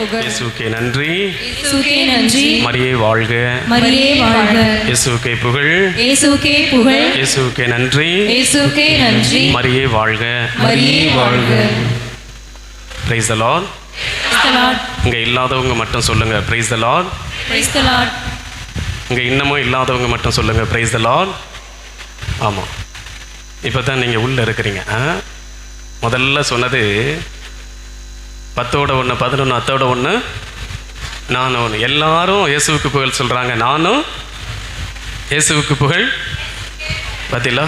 புகழ். இயேசுவுக்கே நன்றி. இயேசுவுக்கே நன்றி. மரியே வாழ்க. மரியே வாழ்க. இயேசுவுக்கே புகழ். இயேசுவுக்கே புகழ். இயேசுவுக்கே நன்றி. இயேசுவுக்கே நன்றி. மரியே வாழ்க. மரியே வாழ்க. Price the Lord. Praise the Lord. இங்க இல்லாதவங்க மட்டும் சொல்லுங்க praise the Lord. Praise the Lord. இங்க இன்னமும் இல்லாதவங்க மட்டும் சொல்லுங்க பிரைஸ் தி லார்ட். ஆமா, இப்பதான் நீங்க உள்ள இருக்கிறீங்க. முதல்ல சொன்னது 10ஓட 1, 11, 10ஓட 1, நானும் 1. எல்லாரும் இயேசுவுக்கு புகழ் சொல்றாங்க. நானும் இயேசுவுக்கு புகழ் பதிலா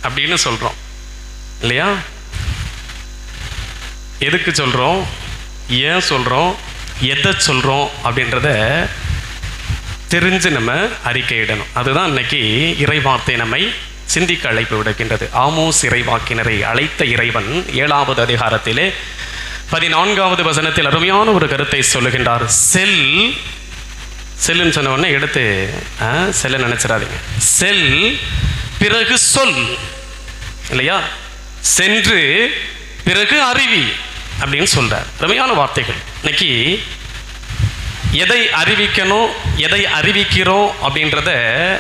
அப்படின்னு சொல்றோம் இல்லையா? எதுக்கு சொல்றோம், ஏன் சொல்றோம், எதை சொல்றோம் அப்படின்றத தெரிஞ்சு நம்ம அறிக்கையிடணும். அதுதான் இன்னைக்கு இறைவார்த்தை நம்மை சிந்திக்க அழைப்பு விடுக்கின்றது. ஆமோஸ் இறைவாக்கினரை அழைத்த இறைவன் 7வது அதிகாரத்திலே 14வது வசனத்தில் அருமையான ஒரு கருத்தை சொல்லுகின்றார். செல்லுன்னு சொன்ன உடனே எடுத்து செல்ல நினைச்சிடாதீங்க. செல் பிறகு சொல் இல்லையா? சென்று பிறகு அறிவி அப்படின்னு சொல்றார். அருமையான வார்த்தைகள். இன்னைக்கு எதை அறிவிக்கணும், எதை அறிவிக்கிறோம் அப்படின்றத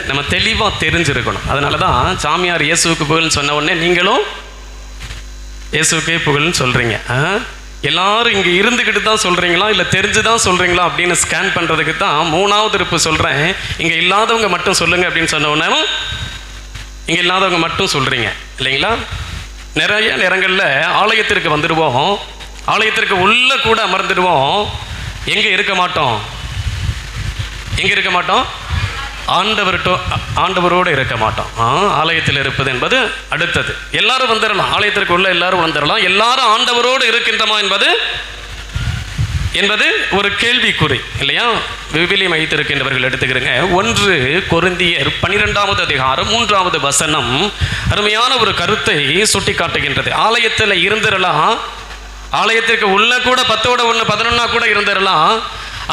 நம்ம தெளிவாக தெரிஞ்சிருக்கணும். அதனால தான் சாமியார் இயேசுவுக்கு புகழ்னு சொன்ன உடனே நீங்களும் இயேசுக்கே புகழ்னு சொல்றீங்க. எல்லாரும் இங்கே இருந்துக்கிட்டு தான் சொல்றீங்களா இல்லை தெரிஞ்சு தான் சொல்றீங்களா அப்படின்னு ஸ்கேன் பண்ணுறதுக்கு தான் 3வது இருப்பு சொல்கிறேன். இங்கே இல்லாதவங்க மட்டும் சொல்லுங்க அப்படின்னு சொன்ன உடனே இங்கே இல்லாதவங்க மட்டும் சொல்றீங்க இல்லைங்களா? நிறைய நேரங்களில் ஆலயத்திற்கு வந்துடுவோம், ஆலயத்திற்கு உள்ள கூட அமர்ந்துடுவோம். எங்கே இருக்க மாட்டோம்? எங்கே இருக்க மாட்டோம்? ஆண்டவரோடு இருக்க மாட்டோம். ஆலயத்தில் இருப்பது என்பது அடுத்தது. எல்லாரும் வந்துடலாம், ஆலயத்திற்கு உள்ள எல்லாரும் வந்துடலாம். எல்லாரும் ஆண்டவரோடு இருக்கின்றமா என்பது ஒரு கேள்விக்குறி இல்லையா? விவிலியம் வைத்திருக்கின்றவர்கள் எடுத்துக்கிறங்க. 1 கொரிந்தியர் 12வது அதிகாரம் 3வது வசனம் அருமையான ஒரு கருத்தை சுட்டி காட்டுகின்றது. ஆலயத்தில் இருந்திரலாம், ஆலயத்திற்கு உள்ள கூட 10ஓட 1, 11 கூட இருந்திரலாம்.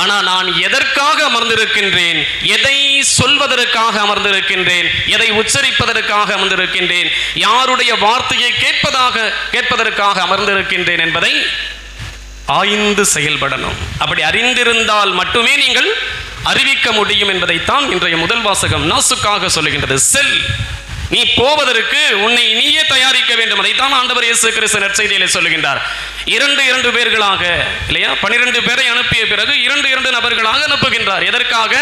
ஆனால் நான் எதற்காக அமர்ந்திருக்கின்றேன், எதை சொல்வதற்காக அமர்ந்திருக்கின்றேன், எதை உச்சரிப்பதற்காக அமர்ந்திருக்கின்றேன், யாருடைய வார்த்தையை கேட்பதற்காக அமர்ந்திருக்கின்றேன் என்பதை ஆய்ந்து செயல்படணும். அப்படி அறிந்திருந்தால் மட்டுமே நீங்கள் அறிவிக்க முடியும் என்பதைத்தான் இன்றைய முதல் வாசகம் நாசுக்காக சொல்லுகின்றது. செல், நீ போவதற்கு உன்னை நீயே தயாரிக்க வேண்டும். அதைத்தான் ஆண்டவர் இயேசு கிறிஸ்து நற்செய்தியிலே சொல்லுகின்றார். 2 பேர்களாக இல்லையா? 12 பேரை அனுப்பிய பிறகு 2 நபர்களாக அனுப்புகின்றார். எதற்காக?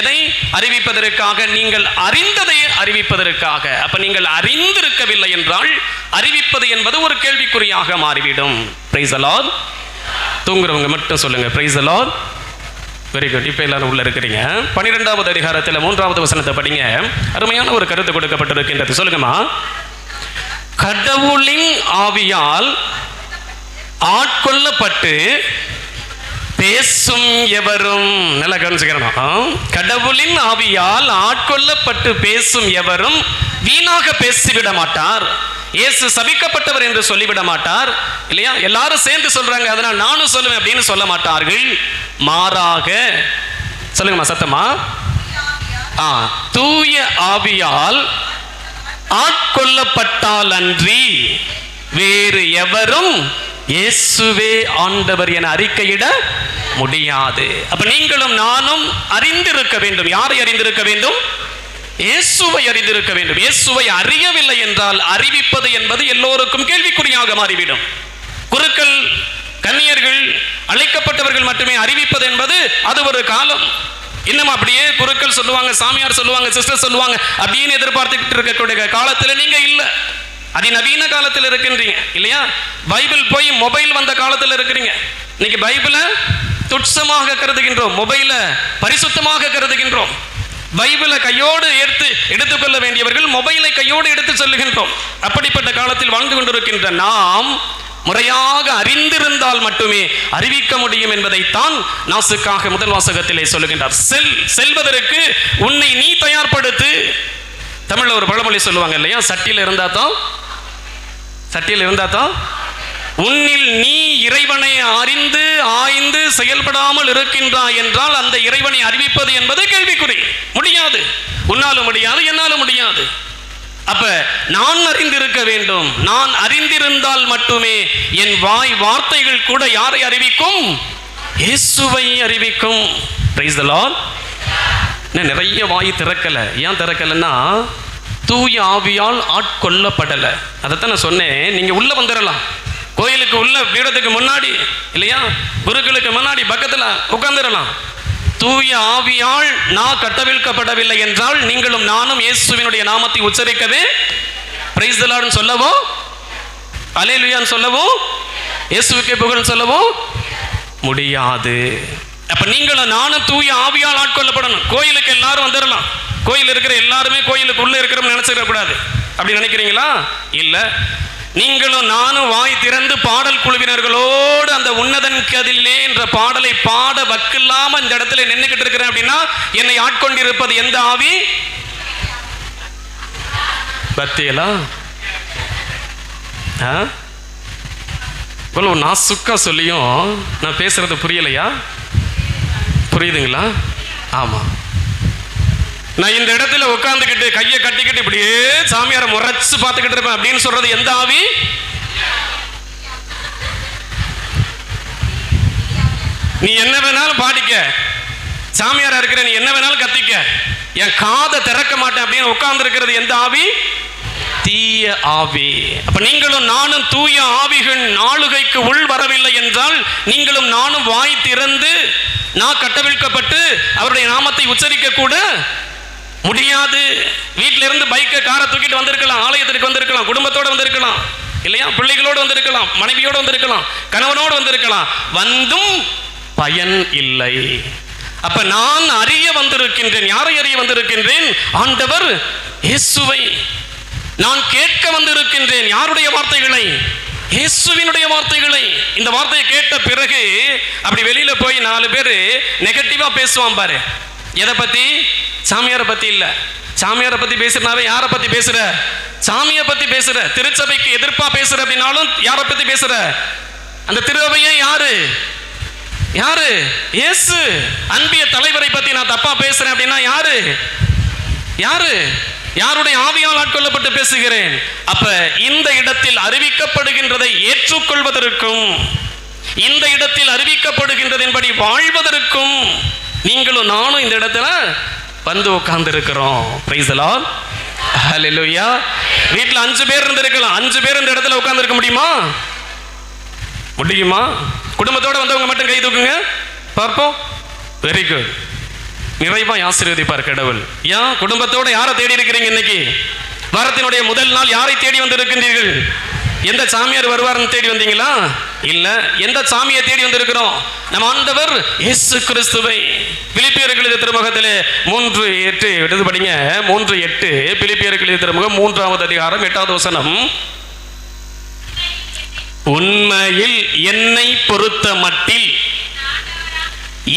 எதை அறிவிப்பதற்காக? நீங்கள் அறிந்ததை அறிவிப்பதற்காக. அப்ப நீங்கள் அறிந்திருக்கவில்லை என்றால் அறிவிப்பது என்பது ஒரு கேள்விக்குறியாக மாறிவிடும். Price the Lord. தூங்குறவங்க மட்டும் சொல்லுங்க praise the lord. Very good. இப்போ எல்லாரும் உள்ள இருக்கிறீங்க. 12வது அதிகாரத்தில் 3வது வசனத்தை படிங்க. அருமையான ஒரு கருத்து கொடுக்கப்பட்டிருக்கின்றது. சொல்லுங்கம்மா. கடவுளின் ஆவியால் ஆட்கொள்ளப்பட்டு பேசும் எவரும், நல்லா கவனிச்சுக்கிறோம். கடவுளின் ஆவியால் ஆட்கொள்ளப்பட்டு பேசும் எவரும் வீணாக பேசிவிட மாட்டார். இயேசு சபிக்கப்பட்டவர் என்று சொல்லிவிட மாட்டார் இல்லையா? எல்லாரும் சேர்ந்து சொல்றாங்க, அதனால் நானும் சொல்லுவேன் அப்படின்னு சொல்ல மாட்டார்கள். மாறாக சொல்லுங்கம்மா சத்தமா, தூய ஆவியால் ஆட்கொள்ளப்பட்டால் அன்றி வேறு எவரும் இயேசுவே ஆண்டவர் என அறிக்கையிட முடியாது. அப்ப நீங்களும் நானும் அறிந்திருக்க வேண்டும். யாரை அறிந்திருக்க வேண்டும்? இயேசுவை அறிந்திருக்க வேண்டும். இயேசுவை அறியவில்லை என்றால் அறிவிப்பது என்பது எல்லோருக்கும் கேள்விக்குறியாக மாறிவிடும். குருக்கள், கன்னியர்கள், அழைக்கப்பட்டவர்கள் மட்டுமே அறிவிப்பது என்பது அது ஒரு காலம். இன்னும் அப்படியே குருக்கள் சொல்லுவாங்க, சாமியார் சொல்லுவாங்க, சிஸ்டர் சொல்லுவாங்க அப்படின்னு எதிர்பார்த்துக்கிட்டு இருக்கக்கூடிய காலத்தில் நீங்க இல்லை. அதிநவீன காலத்தில் இருக்கின்றீங்க இல்லையா? பைபிள் போய் மொபைல் வந்த காலத்தில் இருக்கிறீங்க. இன்னைக்கு பைபிளை துட்சமாக கருதுகின்றோம், மொபைலை பரிசுத்தமாக கருதுகின்றோம். பைபிளை கையோடு எடுத்துக்கொள்ள வேண்டியவர்கள் மொபைலை கையோடு எடுத்து செல்லுகின்றோம். அப்படிப்பட்ட காலத்தில் வாழ்ந்து கொண்டிருக்கின்ற நாம் முறையாக அறிந்திருந்தால் மட்டுமே அறிவிக்க முடியும் என்பதைத்தான் நாசுக்காக முதல் வாசகத்திலே சொல்லுகின்றார். செல்வதற்கு உன்னை நீ தயார்படுத்து. தமிழ்ல ஒரு பழமொழி சொல்லுவாங்க இல்லையா? சட்டியில் இருந்தா தான் உன்னில் நீ இறைவனை அறிந்து ஆய்ந்து செயல்படாமல் இருக்கின்றாய் என்றால் அந்த இறைவனை அறிவிப்பது என்பது கேள்விக்குறி. முடியாது, உன்னாலும் முடியாது, என்னாலும் முடியாது. அப்ப நான் அறிந்திருக்க வேண்டும். நான் அறிந்திருந்தால் மட்டுமே என் வார்த்தைகள் கூட யாரை அறிவிக்கும்? இயேசுவை அறிவிக்கும். Price the Lord. நிறைய வாய் திறக்கல. ஏன் திறக்கலன்னா தூய ஆவியால் ஆட்கொள்ளப்படலை. அதைத்தான் நான் சொன்னேன். நீங்க உள்ள வந்துடலாம், கோயிலுக்கு உள்ள பீடத்துக்கு முன்னாடி இல்லையா, குருக்களுக்கு முன்னாடி பக்கத்துல உட்கார்ந்துடலாம். தூய ஆவியால் நான் கட்டவிழ்க்கப்படவில்லை என்றால் நீங்களும் நானும் இயேசுவினுடைய நாமத்தை உச்சரிக்கவே, பிரைஸ் தி லார்ட்னு சொல்லவோ, அல்லேலூயான்னு சொல்லவோ, இயேசுவுக்கே புகழ்னு சொல்லவோ முடியாது. அப்ப நீங்களும் நானும் தூய ஆவியால் ஆட்கொள்ளப்படணும். கோயிலுக்கு எல்லாரும் வந்துடலாம், கோயில் இருக்கிற எல்லாருமே கோயிலுக்கு உள்ள இருக்கிறோம் நினைச்சிட கூடாது. அப்படி நினைக்கிறீங்களா? இல்ல, நீங்களும் நானும் வாய் திறந்து பாடல் குழுவினர்களோடு அந்த உன்னதன் கதிலே என்ற பாடலை பாட வக்கில்லாம இந்த இடத்துல நின்றுகிட்டு இருக்கிறேன் அப்படின்னா என்னை ஆட்கொண்டிருப்பது எந்த ஆவி? பத்தியலா இவ்வளவு நாசுக்கா சொல்லியும் நான் பேசுறது புரியலையா? புரியுதுங்களா? ஆமா. நான் இந்த இடத்துல உட்கார்ந்துக்கிட்டு கையை கட்டிக்கிட்டு இப்படியே சாமியாரை முறைச்சு பார்த்துக்கிட்டு இருப்பேன் அப்படின்னு சொல்றது எந்த ஆவி? நீ என்ன வேணாலும் பாடிக்க, சாமியாரா இருக்கிற நீ என்ன வேணாலும் கத்திக்க, என் காதை திறக்க மாட்டேன் அப்படின்னு உட்கார்ந்து இருக்கிறது எந்த ஆவி? தீய ஆவி. அப்ப நீங்களும் நானும் தூய ஆவிகள் ஆளுகைக்கு உள் வரவில்லை என்றால் நீங்களும் நானும் வாய் திறந்து நான் கட்டவிழ்க்கப்பட்டு அவருடைய நாமத்தை உச்சரிக்க கூட முடியாது. வீட்டில இருந்து பைக்கை காரை தூக்கிட்டு வந்திருக்கலாம், ஆலயத்திற்கு வந்திருக்கலாம், குடும்பத்தோடு வந்திருக்கலாம் இல்லையா, பிள்ளைகளோடு வந்திருக்கலாம், மனைவியோடு வந்திருக்கலாம், கணவனோடு வந்திருக்கலாம், வந்தும் பயன் இல்லை. அப்ப நான் அறிய வந்திருக்கின்றேன். யாரை அறிய வந்திருக்கின்றேன்? ஆண்டவர் இயேசுவை. நான் கேட்க வந்திருக்கின்றேன். யாருடைய வார்த்தைகளை? இயேசுவினுடைய வார்த்தைகளை. இந்த வார்த்தையை கேட்ட பிறகு அப்படி வெளியில போய் 4 பேர் நெகட்டிவா பேசுவான் பாரு. எதை பத்தி? சாமியாரை பத்தி இல்ல. சாமியாரை பத்தி பேசுறனாவே யாரை பத்தி பேசுற? சாமியை பத்தி பேசுற. திருச்சபைக்கு எதிர்ப்பா பேசுற அப்படின்னாலும் யாரை பத்தி பேசுற? அந்த திருவையே யாரு? யாரு? இயேசு. அன்பிய தலைவரை பத்தி நான் தப்பா பேசுறேன் அப்படின்னா யாரு? யாரு? யாருடைய ஆவியால் ஆட்கொள்ளப்பட்டு பேசுகிறேன்? அப்ப இந்த இடத்தில் அறிவிக்கப்படுகின்றதை ஏற்றுக்கொள்வதற்கும் இந்த இடத்தில் அறிவிக்கப்படுகின்றதின்படி வாழ்வதற்கும் நீங்களும் நானும் இந்த இடத்துல வந்து உட்கார்ந்து இருக்கிறோம். Praise the lord. ஹல்லேலூயா. வீட்டில் 5 பேர் இருந்திருக்கலாம். 5 பேர் இந்த இடத்துல உட்கார்ந்து இருக்க முடியுமா? முடியுமா? குடும்பத்தோட வந்தவங்க மட்டும் கை தூக்குங்க பார்ப்போம். Very good. நிறைவா ஆசீர்வதிப்பார் கடவுள். ஏன் குடும்பத்தோட யாரை தேடி இருக்கிறீங்க? இன்னைக்கு வாரத்தினுடைய முதல் நாள் யாரை தேடி வந்து இருக்கின்றீர்கள்? எந்த சாமியார் வருவார்னு தேடி வந்தீங்களா? இல்ல. எந்த சாமியை தேடி வந்திருக்கிறோம்? நம் ஆண்டவர் இயேசு கிறிஸ்துவை. பிலிப்பியருக்கு எழுதிய திருமுகத்திலே 3:8 எடுத்து படிங்க. 3:8 பிலிப்பியருக்கு எழுதிய திருமுகம் 3வது அதிகாரம் 8வது வசனம். உண்மையில் என்னை பொறுத்த மட்டில்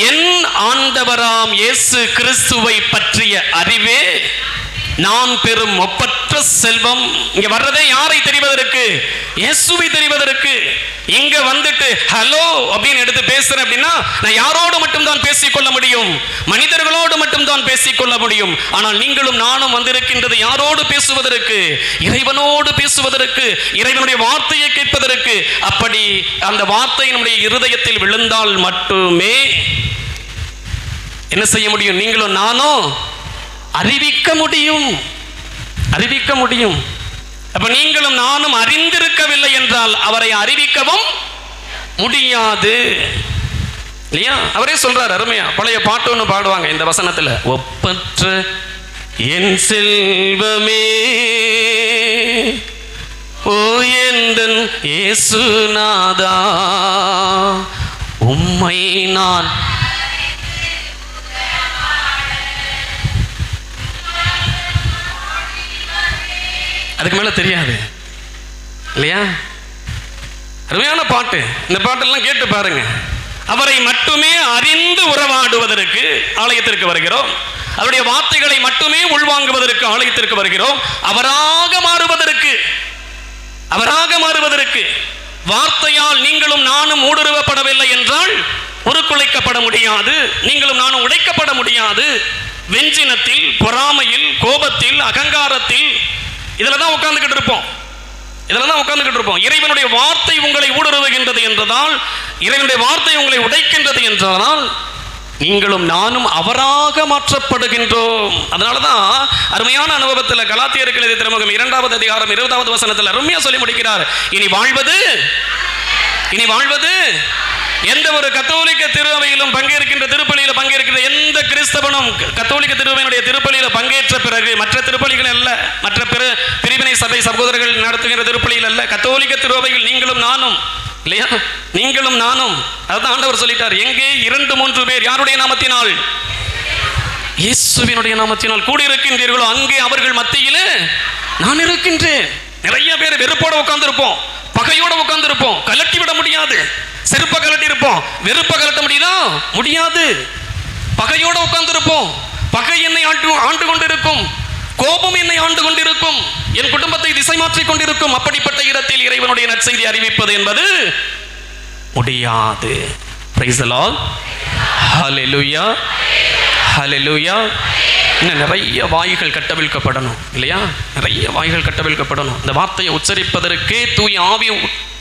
என் ஆண்டவராம் இயேசு கிறிஸ்துவை பற்றிய அறிவே நான் பெறும் ஒப்பற்ற செல்வம். இங்க வர்றதே யாரை தெரிவதற்கு? இயேசுவை தெரிவதற்கு. இங்க வந்துட்டு ஹலோ அப்படின்னு எடுத்து பேசுறேன் அப்படின்னா நான் யாரோடு மட்டும் தான் பேசிக்கொள்ள முடியும்? மனிதர்களோடு மட்டும் தான் பேசிக்கொள்ள முடியும். ஆனால் நீங்களும் நானும் வந்திருக்கின்றது யாரோடு பேசுவதற்கு? இறைவனோடு பேசுவதற்கு, இறைவனுடைய வார்த்தையை கேட்பதற்கு. அப்படி அந்த வார்த்தை நம்முடைய இருதயத்தில் விழுந்தால் மட்டுமே என்ன செய்ய முடியும்? நீங்களும் நானும் அறிவிக்க முடியும். அறிவிக்க முடியும். அப்ப நீங்களும் நானும் அறிந்திருக்கவில்லை என்றால் அவரை அறிவிக்கவும் முடியாது இல்லையா? அவரே சொல்றார் அருமையா. பழைய பாட்டு ஒன்று பாடுவாங்க இந்த வசனத்துல. ஒப்பற்ற என் செல்வமே ஓ எந்தன் இயேசுநாதா உம்மை நான் அதுக்கு மேல தெரியாது இல்லையா? அருமையான பாட்டு. இந்த பாட்டெல்லாம் கேட்டு பாருங்க. அவரை மட்டுமே அறிந்து உறவாடுவதற்கு ஆலயத்திற்கு வருகிறோம். அவருடைய வார்த்தைகளை மட்டுமே உள்வாங்குவதற்கு ஆலயத்திற்கு வருகிறோம். அவராக மாறுவதற்கு, அவராக மாறுவதற்கு. வார்த்தையால் நீங்களும் நானும் ஊடுருவப்படவில்லை என்றால் உருக்குலைக்கப்பட முடியாது. நீங்களும் நானும் உடைக்கப்பட முடியாது. வெஞ்சினத்தில், பொறாமையில், கோபத்தில், அகங்காரத்தில் இதுல தான் உட்கார்ந்துகிட்டு இருப்போம். இதெல்லாம் தான் உட்கார்ந்துகிட்டு இருப்போம். இறைவனுடைய வார்த்தை உங்களை ஊடுருவுகின்றது என்றதால், இறைவனுடைய வார்த்தை உங்களை உடைக்கின்றது என்றதால் நீங்களும் நானும் அவராக மாற்றப்படுகின்றோம். அதனாலதான் அருமையான அனுபவத்தில் கலாத்தியருக்கு எழுதிய திருமுகம் 2வது அதிகாரம் 20வது வசனத்தில் அருமையா சொல்லி முடிக்கிறார். இனி வாழ்வது எந்த ஒரு கத்தோலிக்க திருவையிலும் பங்கேற்கின்ற திருப்பலியில் பங்கேற்கின்ற எந்த கிறிஸ்தவனும் கத்தோலிக்க திருவையினுடைய திருப்பலியில் பங்கேற்ற பிறகு மற்ற திருப்பலிகள் அல்ல, மற்ற பிரிவினை சபை சகோதரர்கள் நடத்துகின்ற திருப்பலியில் அல்ல, கத்தோலிக்க திருவையில் நீங்களும் நானும் இல்லையா, நீங்களும் நானும். அதுதான் ஆண்டவர் சொல்லிட்டார், எங்கே 2-3 பேர் யாருடைய நாமத்தினால், இயேசுவினுடைய நாமத்தினால் கூடியிருக்கின்றீர்களோ அங்கே அவர்கள் மத்தியிலே நான் இருக்கின்றேன். நிறைய பேர் வெறுப்போட உட்கார்ந்திருப்போம், பகையோட உட்கார்ந்திருப்போம், கலட்டி விட முடியாது. செருப்ப கலட்டி இருப்போம், வெறுப்ப கலட்ட முடியாது. பகையோட உட்கார்ந்திருப்போம், பகை என்னை ஆண்டு கொண்டிருக்கும், கோபம் என்னை ஆண்டு கொண்டிருக்கும், என் குடும்பத்தை திசை மாற்றிக் கொண்டிருக்கும். அப்படிப்பட்ட இடத்தில் இறைவனுடைய நற்செய்தி அறிவிப்பது என்பது முடியாது. Praise the Lord. Hallelujah. Hallelujah. இன்னும் நிறைய வாய்கள் கட்டவிழ்க்கப்படணும் இல்லையா, நிறைய வாய்கள் கட்டவிழ்க்கப்படணும். இந்த வார்த்தையை உச்சரிப்பதற்கே தூய ஆவி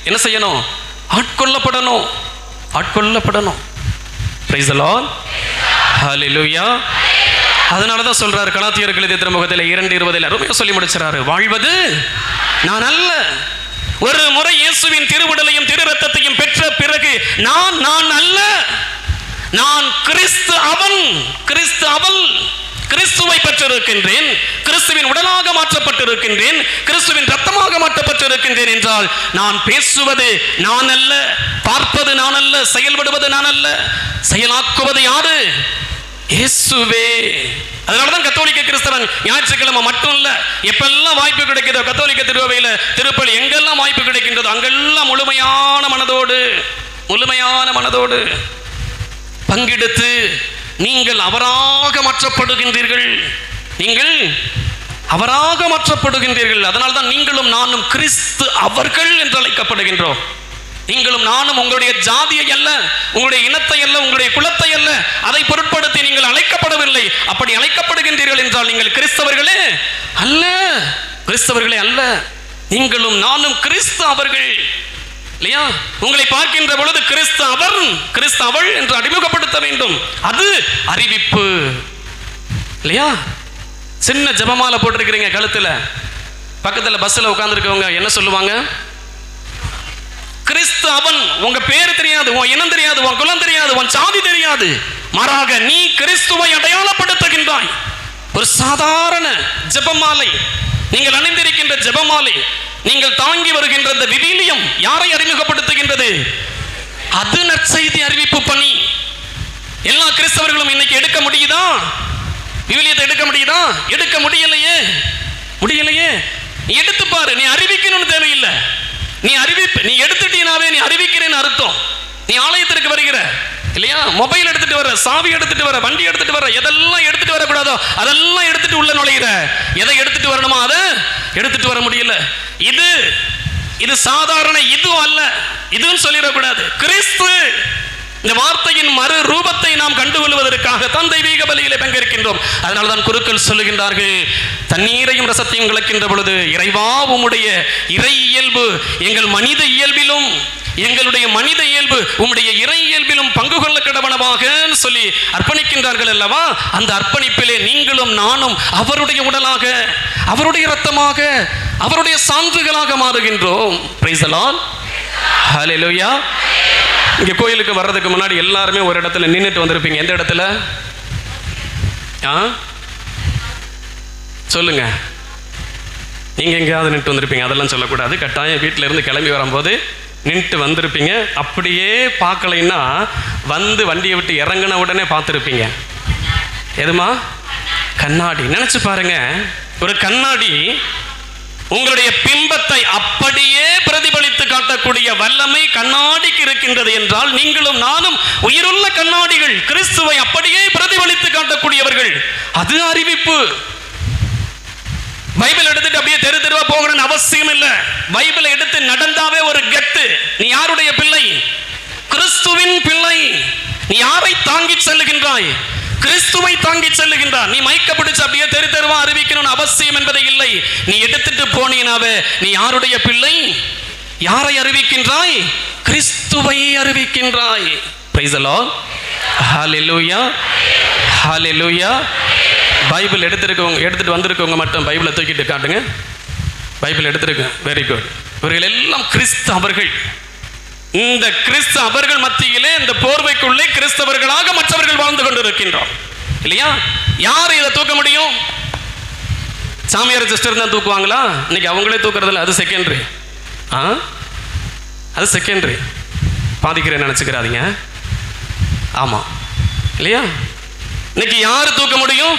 என்ன செய்யணும், ஆட்கொள்ளப்படணும். Praise the Lord. Hallelujah. அதனாலதான் சொல்றாரு கலாத்தியருக்கு எழுதிய திருமுகத்தில் 2:20 அருமையா சொல்லி முடிச்சாரு, வாழ்வது நான் அல்ல. ஒரு முறை இயேசுவின் திருவுடலையும் திரு ரத்தத்தையும் பெற்ற பிறகு நான் அல்ல, நான் கிறிஸ்து அவள், கிறிஸ்துவை பெற்றிருக்கின்றேன், கிறிஸ்துவின் உடலாக மாற்றப்பட்டிருக்கின்றேன், கிறிஸ்துவின் ரத்தமாக மாற்றப்பட்டிருக்கின்றேன் என்றால் நான் பேசுவது நான் அல்ல, பார்ப்பது நான் அல்ல, செயல்படுவது நான் அல்ல, செயலாக்குவது யாரு, இயேசுவே. அதனாலதான் கத்தோலிக்க கிறிஸ்தவன் ஞாயிற்றுக்கிழமை மட்டும் இல்ல, எப்பெல்லாம் வாய்ப்பு கிடைக்கிறதோ கத்தோலிக்க திருவையில திருப்பலி எங்கெல்லாம் வாய்ப்பு கிடைக்கின்றதோ அங்கெல்லாம் முழுமையான மனதோடு பங்கெடுத்து நீங்கள் அவராக மாற்றப்படுகின்றீர்கள். அதனால்தான் நீங்களும் நானும் கிறிஸ்து அவர்கள் என்று அழைக்கப்படுகின்றோம். நீங்களும் நானும் உங்களுடைய ஜாதியை அல்ல, உங்களுடைய இனத்தை அல்ல, உங்களுடைய குலத்தை அல்ல, அதை பொருட்படுத்தி நீங்கள் அழைக்கப்படவில்லை. அப்படி அழைக்கப்படுகின்றீர்கள் என்றால் நீங்கள் கிறிஸ்தவர்களே அல்ல. நீங்களும் நானும் கிறிஸ்து அவர்கள் இல்லையா. உங்களை பார்க்கின்ற பொழுது கிறிஸ்து அவள் என்று அறிமுகப்படுத்த வேண்டும். அது அறிவிப்பு இல்லையா. சின்ன ஜெபமாலை போட்டிருக்கிறீங்க கழுத்துல, பக்கத்துல பஸ்ல உட்கார்ந்துருக்கவங்க என்ன சொல்லுவாங்க, கிறிஸ்து அவன். உங்க பேர் தெரியாது, உன் இனம் தெரியாது, உன் குலம் தெரியாது, உன் சாதி தெரியாது, மாறாக நீ கிறிஸ்துவை அடையாளப்படுத்துகின்றாய். ஒரு சாதாரண ஜெபமாலை, நீங்கள் அணிந்திருக்கின்ற ஜெபமாலை, நீங்கள் தாங்கி வருகின்ற இந்த விவிலியம் யாரை அறிமுகப்படுத்துகின்றது, அது நற்செய்தி அறிவிப்பு பணி. எல்லா கிறிஸ்தவர்களும் இன்னைக்கு எடுக்க முடியுதா, விவிலியத்தை எடுக்க முடியுதா, எடுக்க முடியலையே. எடுத்து பாரு, நீ அறிவிக்கணும்னு தேவையில்லை, நீ எடுத்துட்டீனாவே நீ அறிவிக்கிறேன்னு அர்த்தம். நீ ஆலயத்திற்கு வருகிற இல்லையா, மொபைல் எடுத்துட்டு வர, சாவி எடுத்துட்டு வர, வண்டி எடுத்துட்டு வர, எதெல்லாம் எடுத்துட்டு வரக்கூடாதோ அதெல்லாம் எடுத்துட்டு உள்ள நுழைகிற. எதை எடுத்துட்டு வரணுமோ அதை எடுத்துட்டு வர முடியல. இது சாதாரண இது அல்ல, இதுன்னு சொல்லிடக்கூடாது. கிறிஸ்து இந்த வார்த்தையின் மறு ரூபத்தை நாம் கண்டுகொள்வதற்காக தான் தெய்வீக பலியிலே பங்கேற்கின்றோம். அதனால்தான் குருக்கள் சொல்லுகின்றார்கள், தண்ணீரையும் ரசத்தையும் கலக்கின்ற பொழுது இறைவா உம்முடைய இறை இயல்பு எங்கள் மனித இயல்பிலும், எங்களுடைய மனித இயல்பு உம்முடைய இறை இயல்பிலும் பங்கு கொள்ள கடவனமாக சொல்லி அர்ப்பணிக்கின்றார்கள் அல்லவா. அந்த அர்ப்பணிப்பிலே நீங்களும் நானும் அவருடைய உடலாக, அவருடைய இரத்தமாக, அவருடைய சான்றுகளாக மாறுகின்றோம். Price the lord. ஹல்லேலூயா. இங்க கோயிலுக்கு வர்றதுக்கு முன்னாடி எல்லாருமே ஒரு இடத்துல நின்றுட்டு வந்திருப்பீங்க. எந்த இடத்துல சொல்லுங்க, நீங்க எங்கேயாவது நின்று வந்திருப்பீங்க. அதெல்லாம் சொல்லக்கூடாது, கட்டாயம் வீட்டில இருந்து கிளம்பி வரும்போது நின்று வந்திருப்பீங்க. அப்படியே பார்க்கலைன்னா வந்து வண்டியை விட்டு இறங்கின உடனே பார்த்துருப்பீங்க. எதுமா, கண்ணாடி. நினைச்சு பாருங்க, ஒரு கண்ணாடி உங்களுடைய பிம்பத்தை அப்படியே பிரதிபலித்து காட்டக்கூடிய வல்லமை கண்ணாடிக்கு இருக்கின்றது என்றால், நீங்களும் நானும் உயிருள்ள கண்ணாடிகள், கிறிஸ்துவை அப்படியே பிரதிபலித்து காட்டக்கூடியவர்கள். அது அறிவிப்பு. பைபிள் எடுத்துட்டு அப்படியே தெரு தெருவா போகணும்னு அவசியம் இல்லை. பைபிளை எடுத்து நடந்தாவே ஒரு கெத்து. நீ யாருடைய பிள்ளை? கிறிஸ்துவின் பிள்ளை. நீ யாரை தாங்கி செல்லுகின்றாய்? கிறிஸ்துவை தாங்கி செல்லுகின்றார். நீ மைக்க பிடிச்சு அப்படியே தெரு தெருவா அறிவிக்கணும்னு அவசியம் என்பதை இல்லை. நீ எடுத்துட்டு போனீனாவே நீ யாருடைய பிள்ளை? யாரை அறிவிக்கின்றாய்? கிறிஸ்துவை அறிவிக்கின்றாய். Praise the lord. Hallelujah, hallelujah. Bible எடுத்துட்டு வந்திருக்கவங்க மட்டும் பைபிளை தூக்கிட்டு காட்டுங்க. பைபிள் எடுத்துருக்க. Very good. இவர்கள் எல்லாம் கிறிஸ்தவர்கள். இந்த கிறிஸ்தவர்கள் மத்தியிலே இந்த போர்வைக்குள்ளே கிறிஸ்தவர்களாக மற்றவர்கள் வாழ்ந்து கொண்டிருக்கின்றோம் இல்லையா? யார் இதை தூக்க முடியும்? சாமியார் சிஸ்டர் தான் தூக்குவாங்களா? இன்னைக்கு அவங்களே தூக்குறதில்ல, அது செகண்டரி. அது செகண்டரி. பாதிக்கிறேன் நினச்சிக்கிறாதீங்க. ஆமாம் இல்லையா? இன்னைக்கு யார் தூக்க முடியும்?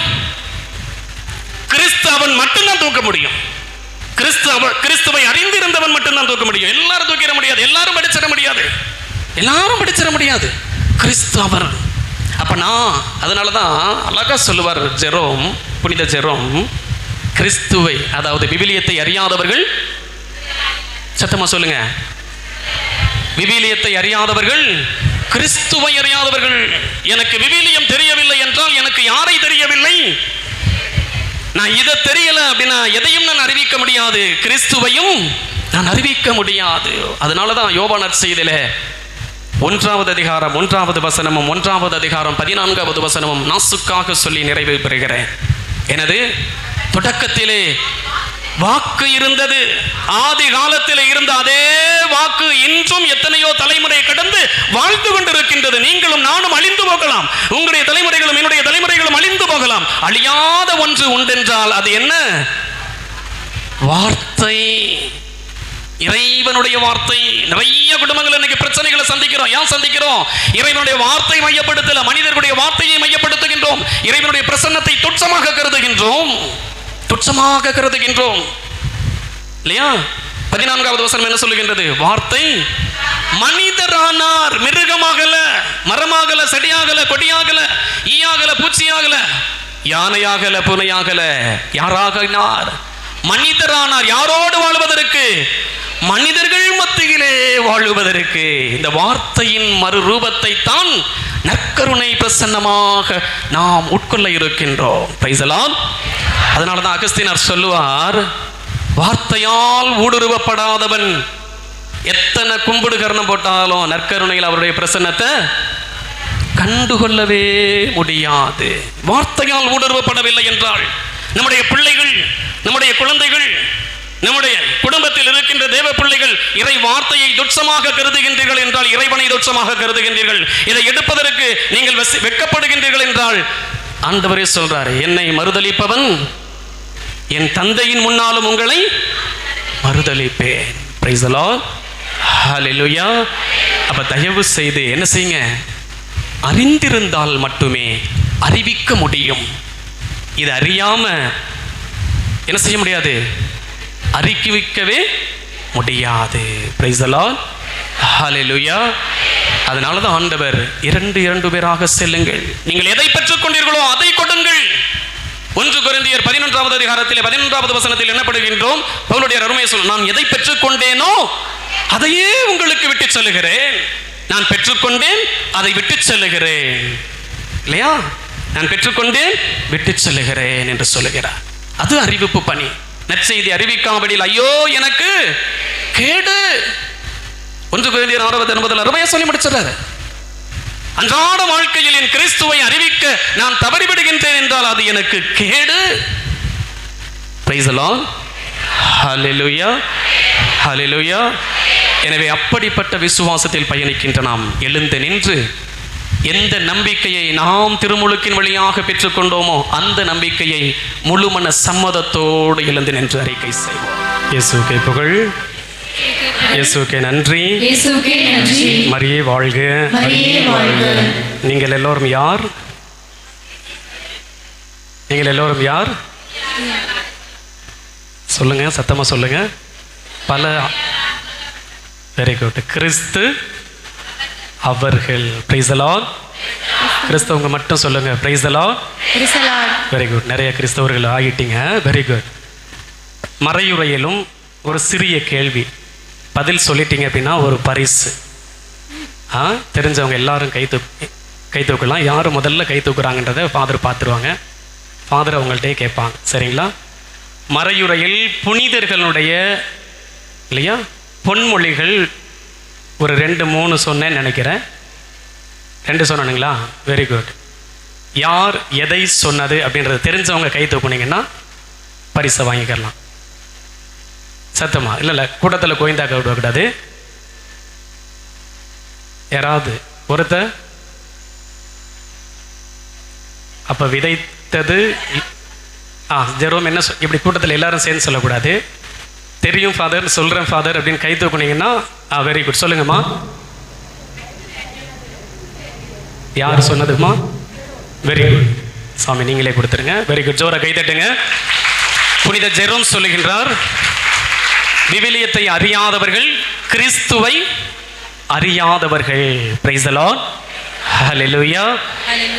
கிறிஸ்தவன் மட்டும்தான் தூக்க முடியும். கிறிஸ்துவை அறிந்திருந்தவன் மட்டும்தான் தூக்க முடியும். எல்லாரும் தூக்கிட முடியாது, எல்லாரும் படிச்சிட முடியாது, எல்லாரும் படிச்சிட முடியாது. கிறிஸ்தவர். அப்ப நான் அதனாலதான் அழகா சொல்லுவார் ஜெரோம், புனித ஜெரோம், கிறிஸ்துவை அதாவது விவிலியத்தை அறியாதவர்கள், சத்தமா சொல்லுங்க, விவிலியத்தை அறியாதவர்கள் கிறிஸ்துவை அறியாதவர்கள். எனக்கு விவிலியம் தெரியவில்லை என்றால் எனக்கு யாரை தெரியவில்லை? நான் இதை தெரியல அப்படின்னா எதையும் நான் அறிவிக்க முடியாது, கிறிஸ்துவையும் நான் அறிவிக்க முடியாது. அதனாலதான் யோவான் நற்செய்தியிலே 1வது அதிகாரம் 1வது வசனமும் 1வது அதிகாரம் 14வது வசனமும் நாசுக்காக சொல்லி நிறைவு பெறுகிறேன். எனது தொடக்கத்திலே வாக்கு இருந்தது, ஆதி காலத்தில் இருந்த அதே வாக்கு இன்றும் எத்தனையோ தலைமுறை கடந்து வாழ்ந்து கொண்டிருக்கின்றது. நீங்களும் நானும் அழிந்து போகலாம், உங்களுடைய தலைமுறைகளும் என்னுடைய தலைமுறைகளும் அழிந்து போகலாம். அழியாத ஒன்று உண்டென்றால் அது என்ன? வார்த்தை, இறைவனுடைய வார்த்தை. நிறைய குடும்பங்கள் இன்னைக்கு பிரச்சனைகளை சந்திக்கிறோம். ஏன் சந்திக்கிறோம்? இறைவனுடைய வார்த்தை மையப்படுத்தல, மனிதர்களுடைய வார்த்தையை மையப்படுத்துகின்றோம். இறைவனுடைய பிரசன்னத்தை துச்சமாக கருதுகின்றோம், துச்சமாக கருதுகின்றோம் இல்லையா? 14வது வசனம் என்ன சொல்லுகின்றது? வார்த்தை மனிதரானார். மிருகமாகல, மரமாகல, செடியாகல, கொடியாகல, ஈயாகல, பூச்சியாகல, யானையாகல, பூனையாகல, யாராகினார்? மனிதரானார். யாரோடு வாழ்வதற்கு? மனிதர்கள் மத்தியிலே வாழுவதற்கு. இந்த வார்த்தையின் மறுரூபத்தை தான் நற்கருணை பிரசன்னமாக நாம் உட்கொள்ள இருக்கின்றோம். Price the Lord. அதனாலதான் அகஸ்தீனர் சொல்லுவார், வார்த்தையால் ஊடுருவப்படாதவன் எத்தனை கும்பிடு கர்ணம் போட்டாலும் நற்கருணையில் அவருடைய பிரசன்னத்தை கண்டுகொள்ளவே முடியாது. வார்த்தையால் ஊடுருவப்படவில்லை என்றால் நம்முடைய பிள்ளைகள், நம்முடைய குழந்தைகள், நம்முடைய குடும்பத்தில் இருக்கின்ற தேவ பிள்ளைகள் இறை வார்த்தையை துச்சமாக கருதுகின்றீர்கள் என்றால், இறைவனை துச்சமாக கருதுகின்றீர்கள், இதை எடுப்பதற்கு நீங்கள் வெட்கப்படுகின்றீர்கள் என்றால், ஆண்டவரே சொல்றாரு, என்னை மறுதலிப்பவன் என் தந்தையின் முன்னாலும் உங்களை மறுதலிப்பேன். Price the lord. ஹalleluya. அப்ப தயவு செய்து என்ன செய்யுங்க? அறிந்திருந்தால் மட்டுமே அறிவிக்க முடியும். இது அறியாம என்ன செய்ய முடியாது? அறிவிக்கவே முடியாது. Praise the lord. ஹalleluya. அதனாலதான் ஆண்டவர் 2 பேராக செல்லுங்கள், நீங்கள் எதை பெற்றுக் கொண்டீர்களோ அதை கொடுங்கள். 1 கொரிந்தியர் 11வது அதிகாரத்தில் 11வது வசனத்தில் என்ன படுகின்றோம்? பவுலுடைய அருமை சொல், நான் எதை பெற்றுக் கொண்டேனோ அதையே உங்களுக்கு விட்டு செல்லுகிறேன். நான் பெற்றுக்கொண்டேன், அதை விட்டு செல்லுகிறேன் இல்லையா? நான் பெற்றுக்கொண்டேன், விட்டு செல்லுகிறேன் என்று சொல்லுகிறார். அது அறிவிப்பு பணி. நற்செய்தி அறிவிக்காமடியில் ஐயோ எனக்கு கேடு. 1 கொரிந்தியர் 6:9 அருமையா சொல்லி முடிச்சிடறாரு. அன்றாட வாழ்க்கையில் என் கிறிஸ்துவை அறிவிக்க நான் தவறிவிடுகின்றேன் என்றால் அது எனக்கு கேடு. Praise the lord. Hallelujah, hallelujah. எனவே அப்படிப்பட்ட விசுவாசத்தில் பயணிக்கின்ற நாம் எழுந்து நின்று எந்த நம்பிக்கையை நாம் திருமுழுக்கின் வழியாக பெற்றுக்கொண்டோமோ அந்த நம்பிக்கையை முழுமன சம்மதத்தோடு எழுந்து நின்று அறிக்கை செய்வோம். இயேசுவுக்கே புகழ், இயேசுவுக்கே நன்றி, இயேசுவுக்கே நன்றி. மரியே வாழ்க, மரியே வாழ்க. நீங்கள் எல்லோரும் யார்? நீங்கள் எல்லோரும் யார்? சொல்லுங்க, சத்தமா சொல்லுங்க. பல. Very good. கிறிஸ்து அவர்கள். Praise the lord. கிறிஸ்தவங்க மட்டும் சொல்லுங்க, praise the lord. Praise the lord. Very good. நிறைய கிறிஸ்தவர்கள் ஆகிட்டீங்க. Very good. மறையுறையிலும் ஒரு சிறிய கேள்வி, பதில் சொல்லிட்டீங்க அப்படின்னா ஒரு பரிசு. தெரிஞ்சவங்க எல்லாரும் கை தூக்கி கை தூக்கலாம். யார் முதல்ல கை தூக்குறாங்கன்றதை ஃபாதர் பார்த்துருவாங்க. ஃபாதர் அவங்கள்ட்டே கேட்பாங்க. சரிங்களா? மறையுறையில் புனிதர்களுடைய இல்லையா பொன்மொழிகள் ஒரு 2-3 சொன்னேன்னு நினைக்கிறேன். 2 சொன்னானுங்களா? Very good. யார் எதை சொன்னது அப்படின்றது தெரிஞ்சவங்க கை தூக்குனீங்கன்னா பரிசை வாங்கிக்கலாம். சத்தமா? இல்லை கூட்டத்தில் கோயந்தாக்க விடக்கூடாது. யாராவது ஒருத்தர் அப்போ விதைத்தது ஜெரோம் என்ன இப்படி கூட்டத்தில் எல்லாரும் சேர்ந்து சொல்லக்கூடாது. தெரியும் ஃபாதர், சொல்கிறேன் ஃபாதர் அப்படின்னு கை தூக்குனீங்கன்னா வெரி குட். சொல்லுங்கம்மா, யார் சொன்னதுமா? வெரி குட் சாமி, நீங்களே கொடுத்துருங்க. வெரி குட், ஜோரை கை தட்டுங்க. புனித ஜெரோம் சொல்லுகின்றார், விவிலியத்தை அறியாதவர்கள் கிறிஸ்துவை அறியாதவர்கள். Praise the lord. ஹல்லேலூயா.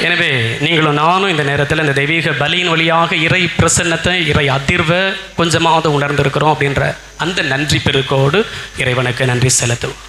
எனவே நீங்களும் நானும் இந்த நேரத்தில் இந்த தெய்வீக பலியின் வழியாக இறை பிரசன்னத்தை, இறை அதிர்வை கொஞ்சமாவது உணர்ந்திருக்கிறோம் அப்படின்ற அந்த நன்றி பெருக்கோடு இறைவனுக்கு நன்றி செலுத்துவோம்.